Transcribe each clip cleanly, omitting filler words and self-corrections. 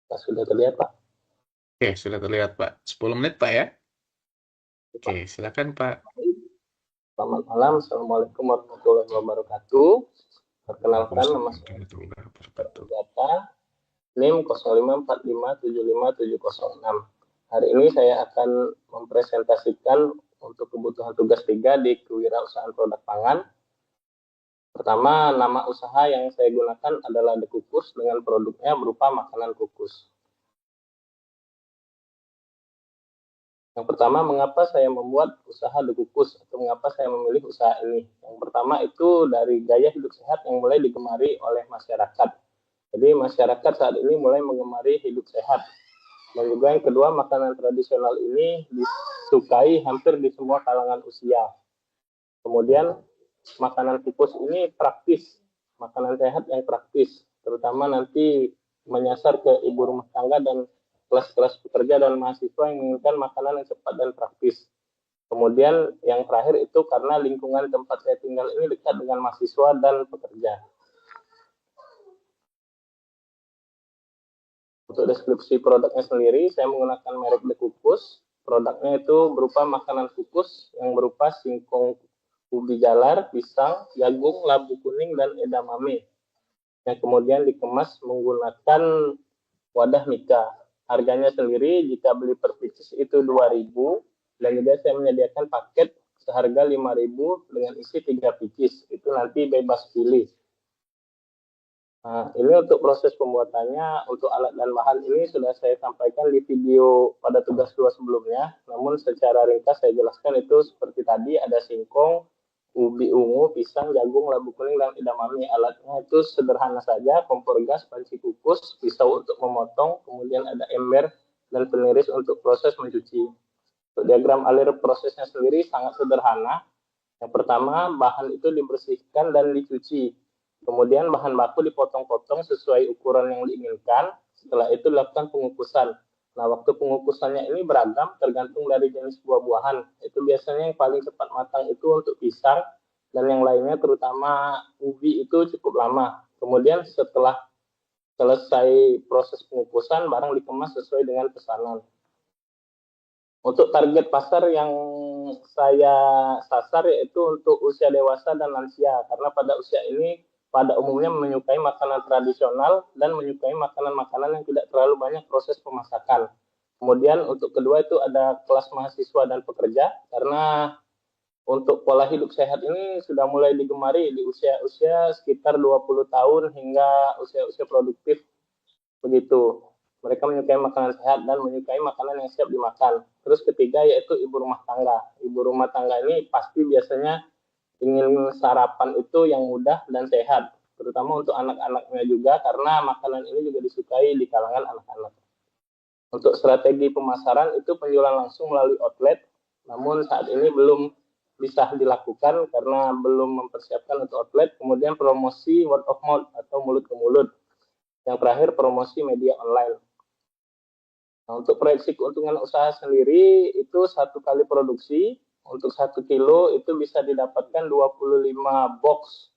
Pak, sudah terlihat, Pak? Oke, sudah terlihat, Pak. 10 menit, Pak ya? Oke, Pak. silakan, Pak. Selamat malam. Assalamualaikum warahmatullahi wabarakatuh. Perkenalkan, nama Waalaikumsalam saya warahmatullahi wabarakatuh. Berjata, NIM 0545757706. Hari ini saya akan mempresentasikan untuk kebutuhan tugas 3 di kewirausahaan produk pangan. Pertama, nama usaha yang saya gunakan adalah The Kukus dengan produknya berupa makanan kukus. Yang pertama, mengapa saya membuat usaha The Kukus atau mengapa saya memilih usaha ini? Yang pertama itu dari gaya hidup sehat yang mulai digemari oleh masyarakat. Jadi masyarakat saat ini mulai mengemari hidup sehat. Dan juga yang kedua, makanan tradisional ini disukai hampir di semua kalangan usia. Kemudian makanan kukus ini praktis, makanan sehat yang praktis, terutama nanti menyasar ke ibu rumah tangga dan kelas-kelas pekerja dan mahasiswa yang menginginkan makanan yang cepat dan praktis. Kemudian yang terakhir itu karena lingkungan tempat saya tinggal ini dekat dengan mahasiswa dan pekerja. Untuk deskripsi produknya sendiri, saya menggunakan merek The Kukus. Produknya itu berupa makanan kukus yang berupa singkong ubi jalar, pisang, jagung, labu kuning, dan edamame. Yang kemudian dikemas menggunakan wadah mika. Harganya sendiri jika beli per pieces itu 2.000 dan juga saya menyediakan paket seharga 5.000 dengan isi 3 pieces. Itu nanti bebas pilih. Nah, ini untuk proses pembuatannya, untuk alat dan bahan ini sudah saya sampaikan di video pada tugas 2 sebelumnya. Namun secara ringkas saya jelaskan itu seperti tadi, ada singkong, ubi ungu, pisang, jagung, labu kuning, dan edamame. Alatnya itu sederhana saja, kompor gas, panci kukus, pisau untuk memotong, kemudian ada ember dan peniris untuk proses mencuci. Untuk diagram alir prosesnya sendiri sangat sederhana. Yang pertama, bahan itu dibersihkan dan dicuci. Kemudian bahan baku dipotong-potong sesuai ukuran yang diinginkan. Setelah itu dilakukan pengukusan. Nah, waktu pengukusannya ini beragam tergantung dari jenis buah-buahan. Itu biasanya yang paling cepat matang itu untuk pisang dan yang lainnya terutama ubi itu cukup lama. Kemudian setelah selesai proses pengukusan, barang dikemas sesuai dengan pesanan. Untuk target pasar yang saya sasar yaitu untuk usia dewasa dan lansia, karena pada usia ini pada umumnya menyukai makanan tradisional dan menyukai makanan-makanan yang tidak terlalu banyak proses pemasakan. Kemudian untuk kedua itu ada kelas mahasiswa dan pekerja, karena untuk pola hidup sehat ini sudah mulai digemari di usia-usia sekitar 20 tahun hingga usia-usia produktif begitu. Mereka menyukai makanan sehat dan menyukai makanan yang siap dimakan. Terus ketiga yaitu ibu rumah tangga. Ibu rumah tangga ini pasti biasanya ingin sarapan itu yang mudah dan sehat, terutama untuk anak-anaknya juga karena makanan ini juga disukai di kalangan anak-anak. Untuk strategi pemasaran itu penjualan langsung melalui outlet, namun saat ini belum bisa dilakukan karena belum mempersiapkan untuk outlet. Kemudian promosi word of mouth atau mulut ke mulut. Yang terakhir promosi media online. Nah, untuk proyeksi keuntungan usaha sendiri itu satu kali produksi untuk 1 kilo itu bisa didapatkan 25 box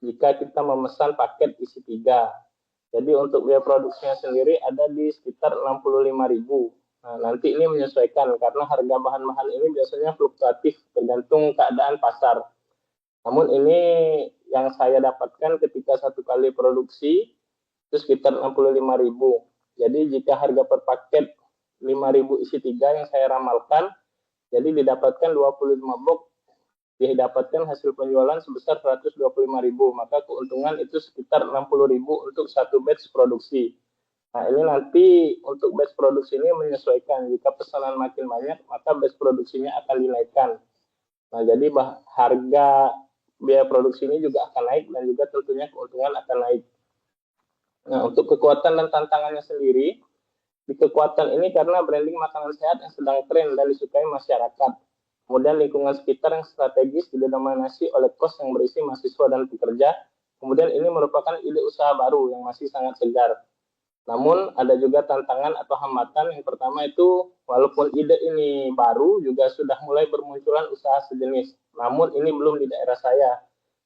jika kita memesan paket isi 3. Jadi untuk biaya produksinya sendiri ada di sekitar 65.000. Nah, nanti ini menyesuaikan karena harga bahan-bahan ini biasanya fluktuatif tergantung keadaan pasar. Namun ini yang saya dapatkan ketika 1 kali produksi itu sekitar 65.000. Jadi jika harga per paket 5.000 isi 3 yang saya ramalkan, jadi didapatkan 25 box, didapatkan hasil penjualan sebesar 125.000, maka keuntungan itu sekitar 60.000 untuk satu batch produksi. Nah, ini nanti untuk batch produksi ini menyesuaikan. Jika pesanan makin banyak, maka batch produksinya akan dinaikkan. Nah, jadi harga biaya produksi ini juga akan naik dan juga tentunya keuntungan akan naik. Nah, untuk kekuatan dan tantangannya sendiri, di kekuatan ini karena branding makanan sehat yang sedang tren dan disukai masyarakat. Kemudian lingkungan sekitar yang strategis didominasi oleh kos yang berisi mahasiswa dan pekerja. Kemudian ini merupakan ide usaha baru yang masih sangat segar. Namun ada juga tantangan atau hambatan. Yang pertama itu walaupun ide ini baru juga sudah mulai bermunculan usaha sejenis. Namun ini belum di daerah saya.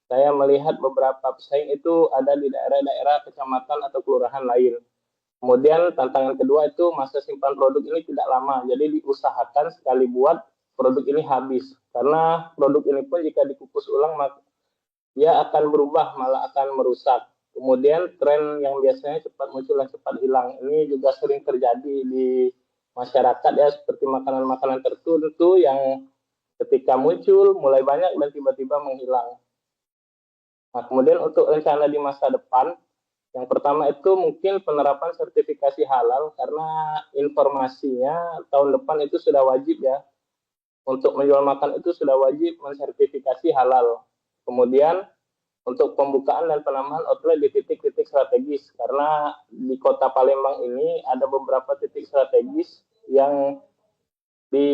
Saya melihat beberapa pesaing itu ada di daerah-daerah kecamatan atau kelurahan lain. Kemudian tantangan kedua itu masa simpan produk ini tidak lama, jadi diusahakan sekali buat produk ini habis. Karena produk ini pun jika dikukus ulang maka dia akan berubah, malah akan merusak. Kemudian tren yang biasanya cepat muncul dan cepat hilang, ini juga sering terjadi di masyarakat ya, seperti makanan-makanan tertentu yang ketika muncul mulai banyak dan tiba-tiba menghilang. Nah, kemudian untuk rencana di masa depan, yang pertama itu mungkin penerapan sertifikasi halal karena informasinya tahun depan itu sudah wajib ya. Untuk menjual makan itu sudah wajib mensertifikasi halal. Kemudian untuk pembukaan dan penambahan outlet di titik-titik strategis karena di kota Palembang ini ada beberapa titik strategis yang di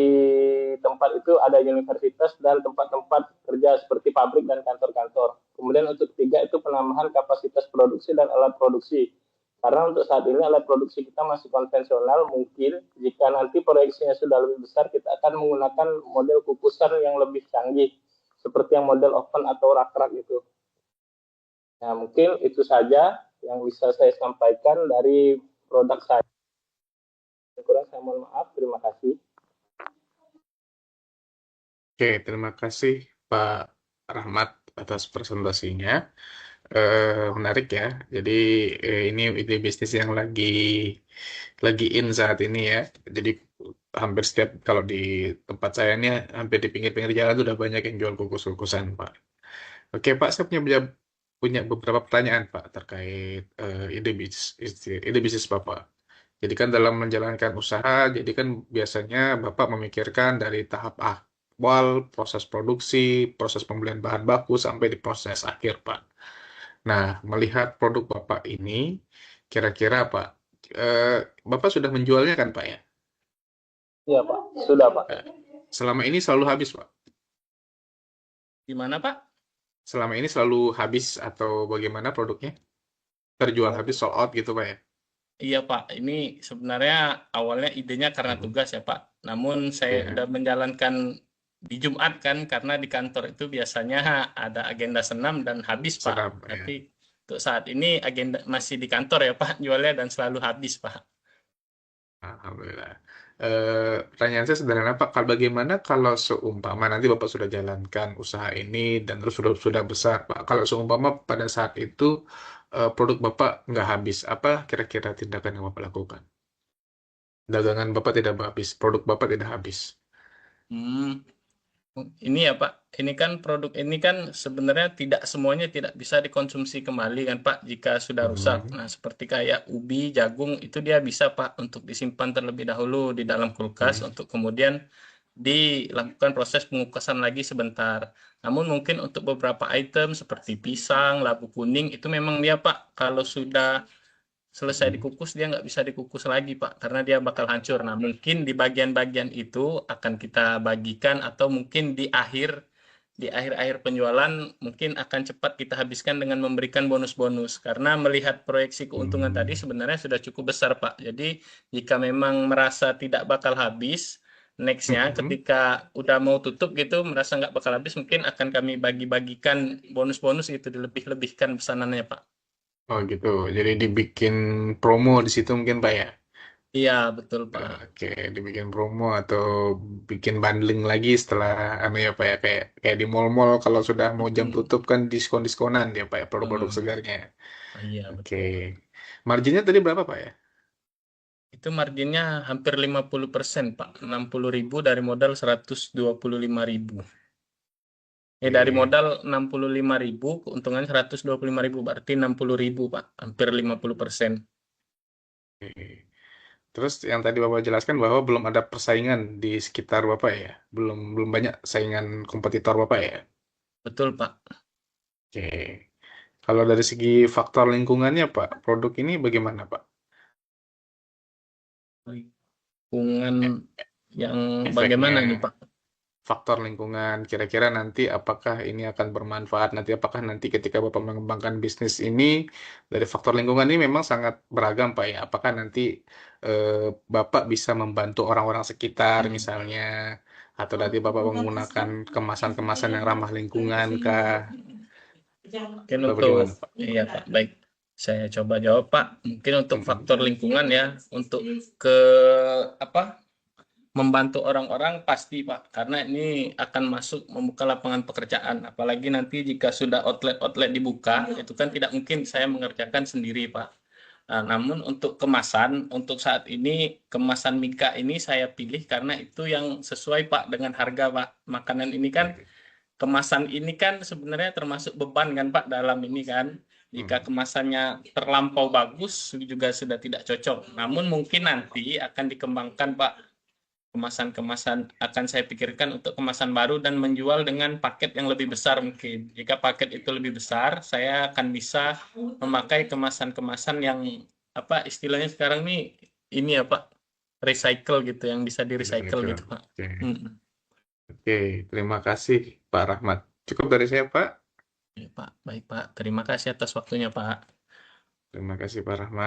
tempat itu ada universitas dan tempat-tempat kerja seperti pabrik dan kantor-kantor. Kemudian untuk ketiga itu penambahan kapasitas produksi dan alat produksi. Karena untuk saat ini alat produksi kita masih konvensional, mungkin jika nanti proyeksinya sudah lebih besar, kita akan menggunakan model kukusan yang lebih canggih, seperti yang model oven atau rak-rak itu. Nah, mungkin itu saja yang bisa saya sampaikan dari produk saya. Kurang saya mohon maaf, terima kasih. Oke, terima kasih Pak Rahmat atas presentasinya. Menarik ya. Jadi ini ide bisnis yang lagi in saat ini ya. Jadi hampir setiap kalau di tempat saya ini hampir di pinggir-pinggir jalan tuh udah banyak yang jual kukus-kukusan, Pak. Oke, Pak, saya punya beberapa pertanyaan, Pak, terkait ide bisnis Bapak. Jadi kan dalam menjalankan usaha, jadi kan biasanya Bapak memikirkan dari tahap awal, proses produksi, proses pembelian bahan baku, sampai di proses akhir, Pak. Nah, melihat produk Bapak ini, kira-kira Pak, eh, Bapak sudah menjualnya kan, Pak ya? Iya, Pak. Sudah, Pak. Eh, Selama ini selalu habis, Pak. Gimana, Pak? Selama ini selalu habis atau bagaimana produknya? Terjual habis, sold out gitu, Pak ya? Iya, Pak. Ini sebenarnya awalnya idenya karena Mhm. tugas ya, Pak. Namun saya Oke, udah menjalankan di Jumat kan, karena di kantor itu biasanya ada agenda senam dan habis, Pak. sedap ya. Tapi untuk saat ini agenda masih di kantor ya, Pak, jualnya dan selalu habis, Pak. Alhamdulillah. Pertanyaan saya sederhana Pak, bagaimana kalau seumpama nanti Bapak sudah jalankan usaha ini dan terus sudah besar Pak, kalau seumpama pada saat itu produk Bapak nggak habis, apa kira-kira tindakan yang Bapak lakukan? Dagangan Bapak tidak habis, produk Bapak tidak habis. Hmm. Ini ya Pak, ini kan produk ini kan sebenarnya tidak semuanya tidak bisa dikonsumsi kembali kan Pak jika sudah rusak. Mhm. Nah seperti kayak ubi, jagung itu dia bisa Pak untuk disimpan terlebih dahulu di dalam kulkas Mhm. untuk kemudian dilakukan proses pengukusan lagi sebentar. Namun mungkin untuk beberapa item seperti pisang, labu kuning itu memang dia Pak kalau sudah selesai Mhm. dikukus dia nggak bisa dikukus lagi Pak karena dia bakal hancur. Nah mungkin di bagian-bagian itu akan kita bagikan atau mungkin di akhir-akhir penjualan mungkin akan cepat kita habiskan dengan memberikan bonus-bonus karena melihat proyeksi keuntungan tadi Hmm. sebenarnya sudah cukup besar Pak. Jadi jika memang merasa tidak bakal habis, nextnya Mhm. ketika udah mau tutup gitu merasa nggak bakal habis mungkin akan kami bagi-bagikan bonus-bonus itu dilebih-lebihkan pesanannya Pak. Oh gitu, jadi dibikin promo di situ mungkin Pak ya? Iya betul Pak. Oke, dibikin promo atau bikin bundling lagi setelah ya Pak ya kayak kayak di mall-mall kalau sudah mau jam tutup kan diskon-diskonan ya Pak ya produk-produk Hmm, segarnya. iya Oke. betul. Marginnya tadi berapa Pak ya? Itu marginnya hampir 50% Pak. 60.000 dari modal 125.000. Dari Oke. modal 65.000, keuntungannya 125.000. Berarti 60.000 Pak. Hampir 50%. Oke. Terus yang tadi Bapak jelaskan bahwa belum ada persaingan di sekitar Bapak ya? Belum belum banyak saingan kompetitor Bapak ya? Betul Pak. Oke. Kalau dari segi faktor lingkungannya Pak, produk ini bagaimana Pak? Lingkungan yang bagaimana nih Efeknya? Pak? Faktor lingkungan kira-kira nanti apakah ini akan bermanfaat nanti apakah nanti ketika Bapak mengembangkan bisnis ini dari faktor lingkungan ini memang sangat beragam Pak ya apakah nanti Bapak bisa membantu orang-orang sekitar misalnya atau nanti Bapak menggunakan kemasan-kemasan yang ramah lingkungan kah Mungkin atau untuk, bagaimana Pak? iya Pak, baik. Saya coba jawab Pak. Mungkin untuk faktor lingkungan ya, untuk membantu orang-orang pasti Pak, karena ini akan masuk membuka lapangan pekerjaan. Apalagi nanti jika sudah outlet-outlet dibuka, itu kan tidak mungkin saya mengerjakan sendiri Pak. Nah, namun untuk kemasan, untuk saat ini kemasan Mika ini saya pilih karena itu yang sesuai Pak dengan harga Pak. Makanan ini kan, kemasan ini kan sebenarnya termasuk beban kan Pak dalam ini kan. Jika kemasannya terlampau bagus juga sudah tidak cocok. Namun mungkin nanti akan dikembangkan Pak, kemasan-kemasan akan saya pikirkan untuk kemasan baru dan menjual dengan paket yang lebih besar mungkin. Jika paket itu lebih besar, saya akan bisa memakai kemasan-kemasan yang istilahnya sekarang nih ini recycle gitu, yang bisa di-recycle gitu Pak. Oke. Mm. Oke, terima kasih Pak Rahmat. Cukup dari saya, Pak. Ya, Pak. Baik Pak, terima kasih atas waktunya Pak. Terima kasih Pak Rahmat.